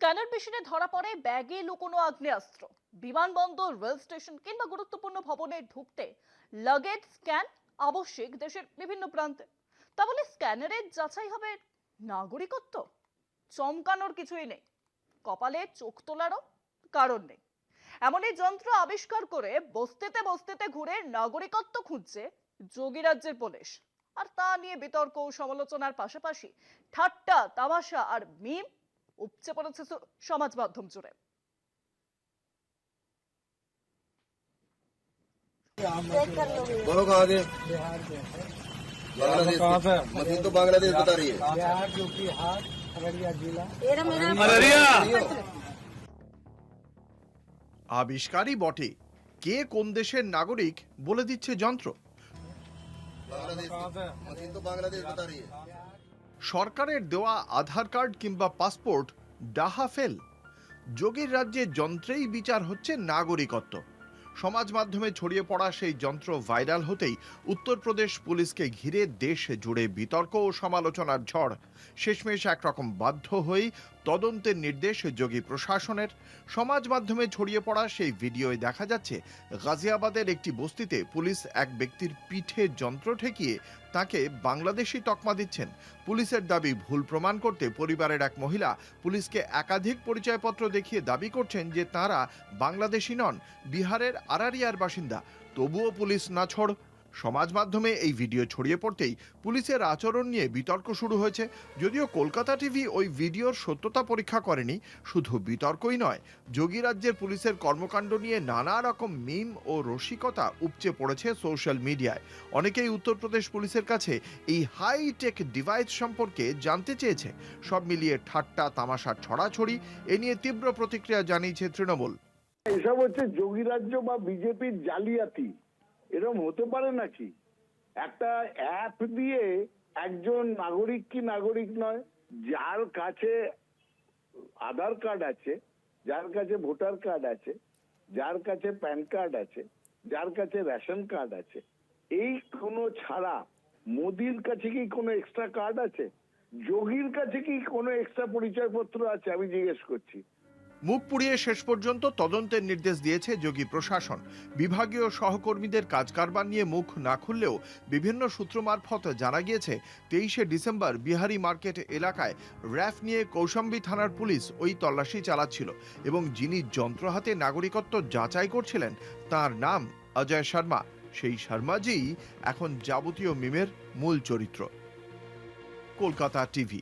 Scanner মেশিনে ধরা পড়ে ব্যাগে লুকোনো আগ্নেয়াস্ত্র। বিমানবন্দর, রেল স্টেশন কিংবা গুরুত্বপূর্ণ ভবনে ঢুকতে লাগেজ স্ক্যান আবশ্যিক দেশের বিভিন্ন প্রান্তে। তা বলে স্ক্যানারের যাচাই হবে নাগরিকত্ব? চমকানোর কিছুই নেই, কপালে চোখ তোলারও কারণ নেই। এমনই যন্ত্র আবিষ্কার করে বস্তিতে বস্তিতে ঘুরে নাগরিকত্ব খুঁজছে যোগীরাজ্যের পুলিশ। আর তা নিয়ে বিতর্ক ও সমালোচনার পাশাপাশি ঠাট্টা, তামাশা আর মিম উপচে পড়েছে সমাজ মাধ্যম জুড়ে। बोलो कहाँ के? बिहार के बांग्लादेश कहाँ से? मशीन तो बांग्लादेश बता रही है। बिहार जो कि हाट अररिया जिला। আবিষ্কারই বটে, কে কোন দেশের নাগরিক বলে দিচ্ছে যন্ত্র। बांग्लादेश मशीन तो बांग्लादेश बता रही है। সরকারের দেওয়া আধার কার্ড কিংবা পাসপোর্ট ডাহা ফেল। যোগীর রাজ্যে যন্ত্রেই বিচার হচ্ছে নাগরিকত্ব। সমাজ মাধ্যমে ছড়িয়ে পড়া সেই যন্ত্র ভাইরাল হতেই উত্তরপ্রদেশ পুলিশকে ঘিরে দেশ জুড়ে বিতর্ক ও সমালোচনার ঝড়। শেষমেশ একরকম বাধ্য হয়েই তদন্তের নির্দেশ যোগী প্রশাসনের। সমাজ মাধ্যমে ছড়িয়ে পড়া সেই ভিডিওয় দেখা যাচ্ছে গাজিয়াবাদের একটি বস্তিতে পুলিশ এক ব্যক্তির পিঠে যন্ত্র ঠেকিয়ে তাকে বাংলাদেশি তকমা দিচ্ছেন। পুলিশের দাবি, ভুল প্রমাণ করতে পরিবারের এক মহিলা পুলিশকে একাধিক পরিচয়পত্র দেখিয়ে দাবি করছেন যে তাঁরা বাংলাদেশি নন, বিহারের আরারিয়ার বাসিন্দা। তবুও পুলিশ নাছোড়। সমাজ মাধ্যমে এই ভিডিও ছড়িয়ে পড়তেই পুলিশের আচরণ নিয়ে বিতর্ক শুরু হয়েছে। যদিও কলকাতা টিভি ওই ভিডিওর সত্যতা পরীক্ষা করেনি। শুধু বিতর্কই নয়, যোগী রাজ্যের পুলিশের কর্মকাণ্ড নিয়ে নানা রকম মিম ও রসিকতা উপচে পড়েছে সোশ্যাল মিডিয়ায়। অনেকেই উত্তরপ্রদেশ পুলিশের কাছে এই হাইটেক ডিভাইস সম্পর্কে জানতে চেয়েছে। সব মিলিয়ে ঠাট্টা, তামাশার ছড়াছড়ি, এ নিয়ে তীব্র প্রতিক্রিয়া জানিয়েছে তৃণমূল। এসব হচ্ছে যোগী রাজ্য বা বিজেপির জালিয়াতি। এরকম হতে পারে নাকি? একটা অ্যাপ দিয়ে একজন নাগরিক কি নাগরিক নয়, যার কাছে আধার কার্ড আছে, যার কাছে ভোটার কার্ড আছে, যার কাছে প্যান কার্ড আছে, যার কাছে রেশন কার্ড আছে, এই কোনো ছাড়া মোদির কাছে কি কোনো এক্সট্রা কার্ড আছে? যোগীর কাছে কি কোনো এক্সট্রা পরিচয়পত্র আছে? আমি জিজ্ঞেস করছি। মুখ পুড়িয়ে শেষ পর্যন্ত তদন্তের নির্দেশ দিয়েছে যোগী প্রশাসন। বিভাগীয় সহকর্মীদের কাজ কারবার নিয়ে মুখ না খুললেও বিভিন্ন সূত্র মারফত জানা গিয়েছে 23শে ডিসেম্বর বিহারি মার্কেট এলাকায় র্যাফ নিয়ে কৌশাম্বী থানার পুলিশ ওই তল্লাশি চালাচ্ছিল এবং যিনি যন্ত্র হাতে নাগরিকত্ব যাচাই করছিলেন তার নাম অজয় শর্মা। সেই শর্মাজিই এখন যাবতীয় মিমের মূল চরিত্র। কলকাতা টিভি।